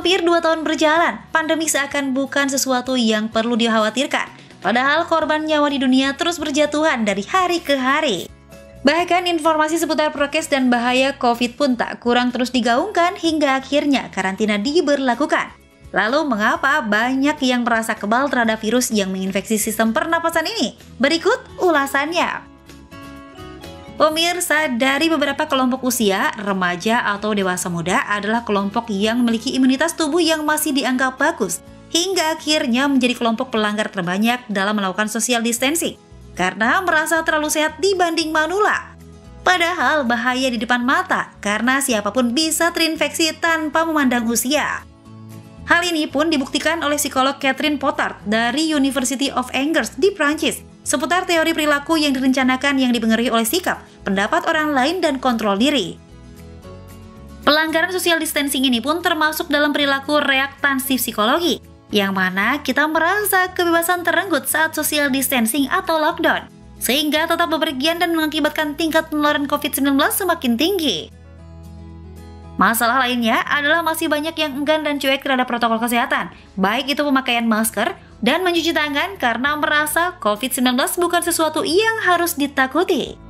Hampir 2 tahun berjalan, pandemi seakan bukan sesuatu yang perlu dikhawatirkan. Padahal korban nyawa di dunia terus berjatuhan dari hari ke hari. Bahkan informasi seputar prokes dan bahaya COVID pun tak kurang terus digaungkan hingga akhirnya karantina diberlakukan. Lalu mengapa banyak yang merasa kebal terhadap virus yang menginfeksi sistem pernapasan ini? Berikut ulasannya. Pemirsa, dari beberapa kelompok usia, remaja atau dewasa muda adalah kelompok yang memiliki imunitas tubuh yang masih dianggap bagus, hingga akhirnya menjadi kelompok pelanggar terbanyak dalam melakukan social distancing, karena merasa terlalu sehat dibanding manula. Padahal bahaya di depan mata, karena siapapun bisa terinfeksi tanpa memandang usia. Hal ini pun dibuktikan oleh psikolog Catherine Potard dari University of Angers di Prancis, seputar teori perilaku yang direncanakan yang dipengaruhi oleh sikap, pendapat orang lain, dan kontrol diri. Pelanggaran social distancing ini pun termasuk dalam perilaku reaktansif psikologi, yang mana kita merasa kebebasan terenggut saat social distancing atau lockdown, sehingga tetap bepergian dan mengakibatkan tingkat penularan COVID-19 semakin tinggi. Masalah lainnya adalah masih banyak yang enggan dan cuek terhadap protokol kesehatan, baik itu pemakaian masker dan mencuci tangan karena merasa COVID-19 bukan sesuatu yang harus ditakuti.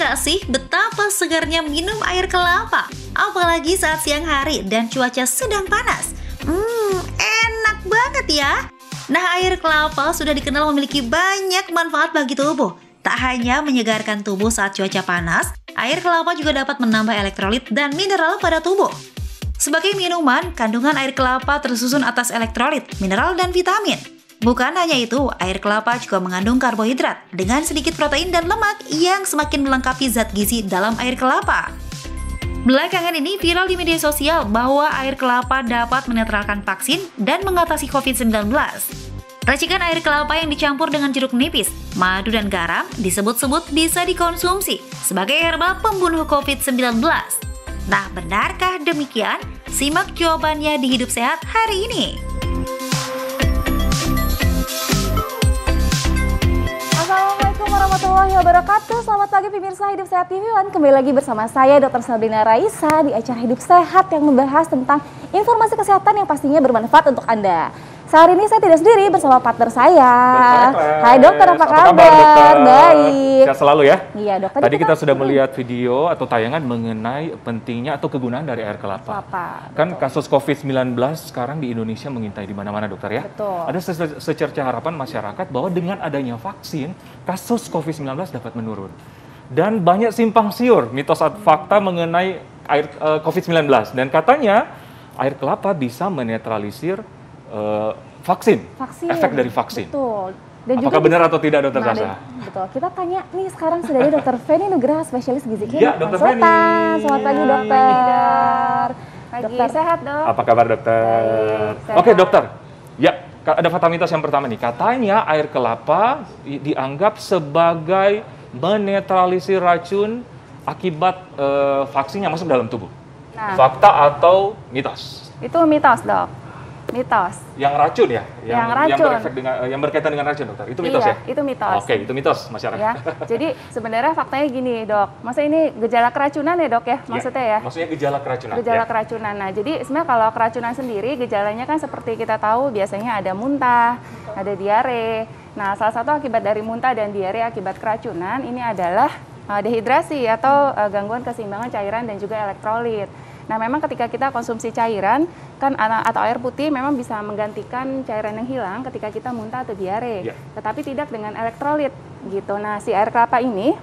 Nggak sih betapa segarnya minum air kelapa, apalagi saat siang hari dan cuaca sedang panas. Enak banget ya. Nah, air kelapa sudah dikenal memiliki banyak manfaat bagi tubuh. Tak hanya menyegarkan tubuh saat cuaca panas, air kelapa juga dapat menambah elektrolit dan mineral pada tubuh. Sebagai minuman, kandungan air kelapa tersusun atas elektrolit, mineral, dan vitamin. Bukan hanya itu, air kelapa juga mengandung karbohidrat dengan sedikit protein dan lemak yang semakin melengkapi zat gizi dalam air kelapa. Belakangan ini viral di media sosial bahwa air kelapa dapat menetralkan vaksin dan mengatasi COVID-19. Racikan air kelapa yang dicampur dengan jeruk nipis, madu, dan garam disebut-sebut bisa dikonsumsi sebagai herba pembunuh COVID-19. Nah, benarkah demikian? Simak jawabannya di Hidup Sehat hari ini. Assalamualaikum warahmatullahi wabarakatuh. Selamat pagi pemirsa Hidup Sehat TV One. Kembali lagi bersama saya Dr. Sabrina Raisa di acara Hidup Sehat yang membahas tentang informasi kesehatan yang pastinya bermanfaat untuk Anda. Sehari ini saya tidak sendiri bersama partner saya. Hai dokter, apa kabar? Dokter? Baik. Sehat selalu ya? Iya dokter. Tadi kita sudah melihat video atau tayangan mengenai pentingnya atau kegunaan dari air kelapa. Kan kasus COVID-19 sekarang di Indonesia mengintai di mana-mana dokter ya? Betul. Ada secerca harapan masyarakat bahwa dengan adanya vaksin, kasus COVID-19 dapat menurun. Dan banyak simpang siur, mitos atau fakta mengenai COVID-19. Dan katanya air kelapa bisa menetralisir vaksin, efek dari vaksin. Betul. Dan apakah juga benar atau tidak dokter Sasa? Betul. Kita tanya nih sekarang sudah ada dokter Feni Nugraha, spesialis gizi klinik. Ya, dokter Feni. Selamat pagi dokter. Pagi, sehat dok. Apa kabar dokter? Baik, Oke dokter. Ya, ada fakta mitos yang pertama nih. Katanya air kelapa dianggap sebagai menetralisir racun akibat vaksin yang masuk dalam tubuh. Nah, Fakta atau mitos? itu mitos dok. Mitos. Yang racun ya? Yang racun. Yang berkaitan dengan racun dokter. Itu mitos Iya, ya? itu mitos. Oke, itu mitos masyarakat. Ya, jadi sebenarnya faktanya gini dok. Maksudnya ini gejala keracunan ya dok ya? Maksudnya ya? Maksudnya gejala keracunan. Gejala ya? keracunan. Nah, jadi sebenarnya kalau keracunan sendiri gejalanya kan seperti kita tahu biasanya ada muntah, ada diare. Nah, salah satu akibat dari muntah dan diare akibat keracunan ini adalah dehidrasi atau gangguan keseimbangan cairan dan juga elektrolit. Nah, memang ketika kita konsumsi cairan kan atau air putih memang bisa menggantikan cairan yang hilang ketika kita muntah atau diare. Ya. Tetapi tidak dengan elektrolit gitu. Nah, si air kelapa ini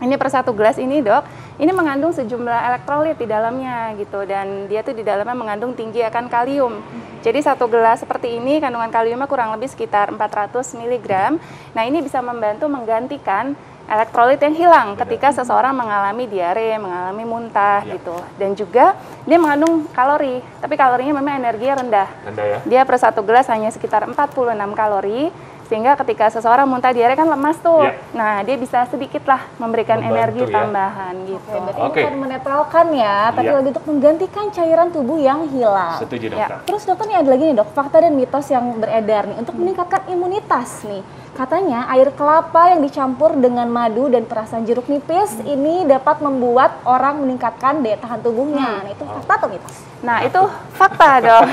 per satu gelas ini dok, ini mengandung sejumlah elektrolit di dalamnya gitu, dan dia tuh di dalamnya mengandung tinggi akan kalium. Jadi satu gelas seperti ini kandungan kaliumnya kurang lebih sekitar 400 mg. Nah, ini bisa membantu menggantikan elektrolit yang hilang Benar. ketika seseorang mengalami diare, mengalami muntah Ya. gitu. Dan juga dia mengandung kalori, tapi kalorinya memang energinya rendah. Rendah ya? Dia per 1 gelas hanya sekitar 46 kalori, sehingga ketika seseorang muntah diare kan lemas tuh. Ya. Nah, dia bisa sedikit lah memberikan Membantu energi ya. tambahan gitu. Berarti Oke. bukan menetralkan ya, tapi Iya. lebih untuk menggantikan cairan tubuh yang hilang. Setuju Ya. dokter. Terus dokter nih ada lagi nih dok, fakta dan mitos yang beredar nih untuk meningkatkan imunitas nih. Katanya air kelapa yang dicampur dengan madu dan perasan jeruk nipis ini dapat membuat orang meningkatkan daya tahan tubuhnya. Nah, itu fakta atau mitos? Nah, itu fakta dong.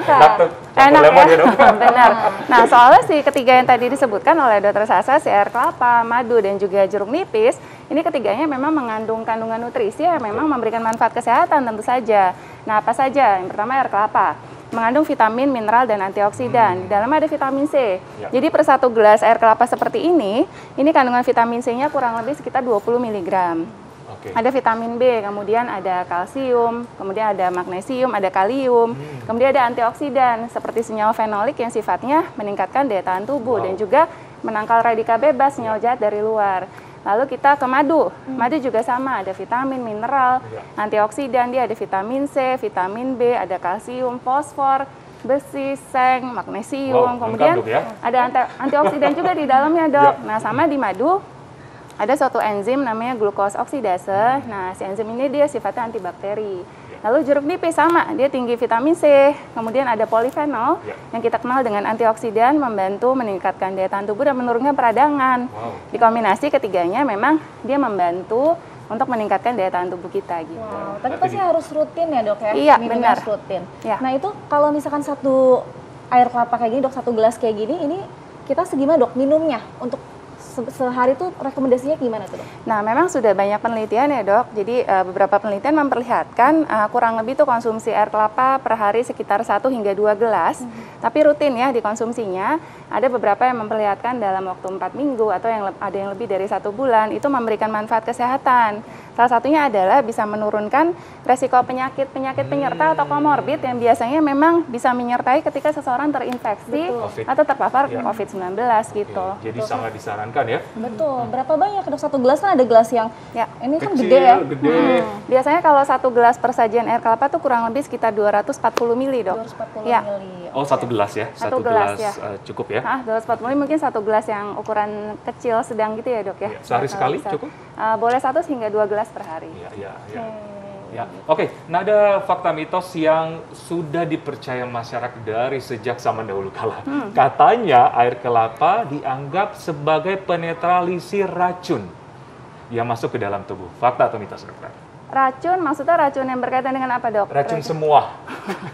Dokter, Enak lemon ya, ya, dok. benar. Nah, soalnya si ketiga yang tadi disebutkan oleh Dokter Sasa, si air kelapa, madu, dan juga jeruk nipis, ini ketiganya memang mengandung kandungan nutrisi yang memang memberikan manfaat kesehatan tentu saja. Nah, apa saja? Yang pertama air kelapa. Mengandung vitamin, mineral, dan antioksidan. Di dalamnya ada vitamin C. Ya. Jadi per 1 gelas air kelapa seperti ini kandungan vitamin C-nya kurang lebih sekitar 20 mg. Oke. Ada vitamin B, kemudian ada kalsium, kemudian ada magnesium, ada kalium, kemudian ada antioksidan seperti senyawa fenolik yang sifatnya meningkatkan daya tahan tubuh Wow. dan juga menangkal radikal bebas, senyawa jahat dari luar. Lalu kita ke madu. Madu juga sama, ada vitamin, mineral, Ya. antioksidan, dia ada vitamin C, vitamin B, ada kalsium, fosfor, besi, seng, magnesium, Wow, kemudian lengkap, Dok, ya. ada antioksidan juga di dalamnya, Dok. Nah, sama di madu ada suatu enzim namanya glukos oksidase. Nah, si enzim ini dia sifatnya antibakteri. Lalu jeruk nipis sama, dia tinggi vitamin C, kemudian ada polifenol Ya. yang kita kenal dengan antioksidan, membantu meningkatkan daya tahan tubuh dan menurunkan peradangan. Wow. Dikombinasi ketiganya memang dia membantu untuk meningkatkan daya tahan tubuh kita gitu. Wow, tapi Berarti pasti harus rutin ya dok ya? Iya, Minumnya benar. harus rutin. Ya. Nah itu kalau misalkan satu air kelapa kayak gini dok, 1 gelas kayak gini, ini kita segimana dok minumnya? Untuk sehari tuh rekomendasinya gimana tuh dok? Nah, memang sudah banyak penelitian ya dok. Jadi beberapa penelitian memperlihatkan kurang lebih tuh konsumsi air kelapa per hari sekitar 1 hingga 2 gelas. Tapi rutin ya dikonsumsinya. Ada beberapa yang memperlihatkan dalam waktu 4 minggu atau yang ada yang lebih dari 1 bulan itu memberikan manfaat kesehatan. Salah satunya adalah bisa menurunkan resiko penyakit-penyakit penyerta atau komorbid yang biasanya memang bisa menyertai ketika seseorang terinfeksi Betul. atau terpapar Ya. COVID-19 gitu. Oke, jadi sangat disarankan ya. Betul, berapa banyak dok? 1 gelas kan ada gelas yang Ya. ini kan Kecil, gede ya? gede. Biasanya kalau 1 gelas persajian air kelapa tuh kurang lebih sekitar 240 mili dok. 240 Ya. mili. Oh, 1 gelas ya? Satu 1 gelas, gelas ya. cukup ya? 240 mili mungkin 1 gelas yang ukuran kecil sedang gitu ya dok ya. Iya. Sehari Kalau sekali bisa. cukup? Boleh 1 hingga 2 gelas per hari. Iya, iya, iya. Ya, oke. Nah, ada fakta mitos yang sudah dipercaya masyarakat dari sejak zaman dahulu kala. Katanya air kelapa dianggap sebagai penetralisir racun yang masuk ke dalam tubuh. Fakta atau mitos, dokter? Racun, maksudnya racun yang berkaitan dengan apa dok? Racun semua.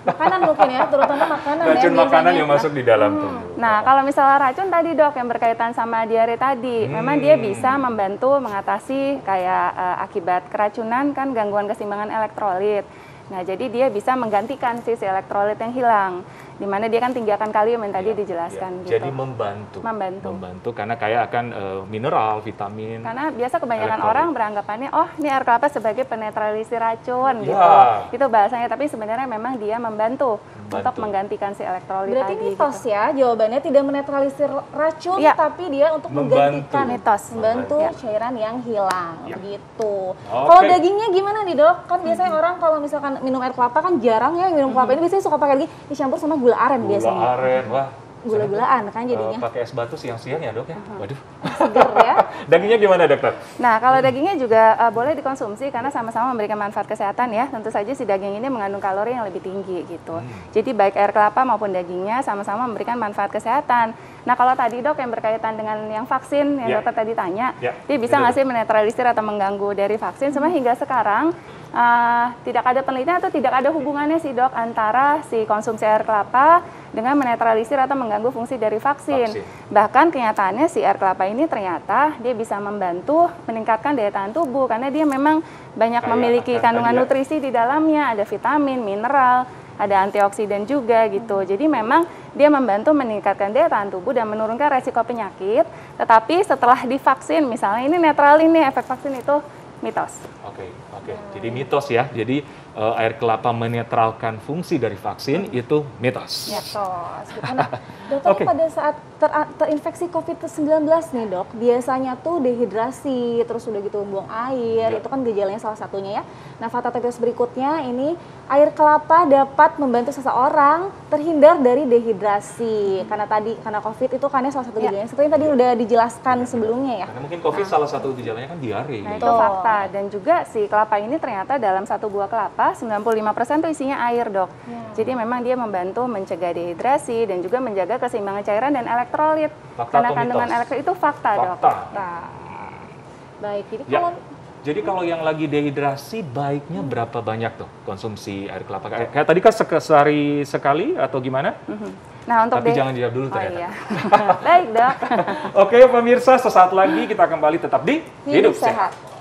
Makanan mungkin ya, terutama makanan ya. Racun makanan biasanya. yang masuk di dalam tubuh. Nah, kalau misalnya racun tadi dok yang berkaitan sama diare tadi, memang dia bisa membantu mengatasi kayak akibat keracunan kan gangguan keseimbangan elektrolit. Nah, jadi dia bisa menggantikan si elektrolit yang hilang, di mana dia kan tinggi akan kalium yang tadi Iya, dijelaskan iya. gitu. Jadi membantu. Membantu. Karena kaya akan mineral, vitamin. Karena biasa kebanyakan elektrolit. orang beranggapannya, oh ini air kelapa sebagai penetralisir racun Ya. gitu. Itu bahasanya, tapi sebenarnya memang dia membantu untuk menggantikan si elektrolit Berarti tadi. mitos gitu. ya, jawabannya tidak menetralisir racun, Iya. tapi dia untuk Membantu. menggantikan Mitos. membantu Ya. cairan yang hilang Ya. gitu. Oke. Kalau dagingnya gimana nih dok? Kan biasanya orang kalau misalkan minum air kelapa kan jarang ya minum kelapa ini biasanya suka pakai lagi dicampur sama gula aren Gula biasanya. aren, wah. Gula-gulaan kan jadinya. Pakai es batu siang-siang ya dok ya? Waduh. Seger ya. Dagingnya gimana dokter? Nah, kalau dagingnya juga boleh dikonsumsi karena sama-sama memberikan manfaat kesehatan ya. Tentu saja si daging ini mengandung kalori yang lebih tinggi gitu. Jadi baik air kelapa maupun dagingnya sama-sama memberikan manfaat kesehatan. Nah, kalau tadi dok yang berkaitan dengan yang vaksin yang Ya. dokter tadi tanya, Ya, dia bisa itu, nggak Dok. sih menetralisir atau mengganggu dari vaksin? Sebenarnya hingga sekarang tidak ada penelitian atau tidak ada hubungannya sih dok antara si konsumsi air kelapa dengan menetralisir atau mengganggu fungsi dari vaksin. Bahkan kenyataannya si air kelapa ini ternyata dia bisa membantu meningkatkan daya tahan tubuh karena dia memang banyak Kayak memiliki akan kandungan tadi ya. nutrisi di dalamnya, ada vitamin, mineral, ada antioksidan juga gitu. Jadi memang dia membantu meningkatkan daya tahan tubuh dan menurunkan resiko penyakit. Tetapi setelah divaksin, misalnya ini netralin nih efek vaksin itu mitos. Oke. Jadi mitos ya. Jadi air kelapa menetralkan fungsi dari vaksin itu mitos. Mitos. Gitu. Nah, dokter Oke. pada saat terinfeksi COVID-19 nih dok, biasanya tuh dehidrasi, terus udah gitu buang air, itu kan gejalanya salah satunya ya. Nah fakta teknis berikutnya ini, air kelapa dapat membantu seseorang terhindar dari dehidrasi. Karena COVID itu kan salah satu gejalanya, seperti yang tadi udah dijelaskan sebelumnya ya. Karena mungkin COVID salah satu gejalanya kan diare. Nah itu fakta, dan juga si kelapa ini ternyata dalam satu buah kelapa 95% tuh isinya air dok. Jadi memang dia membantu mencegah dehidrasi dan juga menjaga keseimbangan cairan dan elektrolit. Karena kandungan elektrolit itu fakta dok. Baik, jadi kalau yang lagi dehidrasi baiknya berapa banyak tuh konsumsi air kelapa? Kayak tadi kan sehari sekali atau gimana? Nah, untuk tapi jangan dijawab dulu ternyata. Iya. Baik dok. Oke pemirsa, sesaat lagi kita kembali tetap di Hidup Sehat.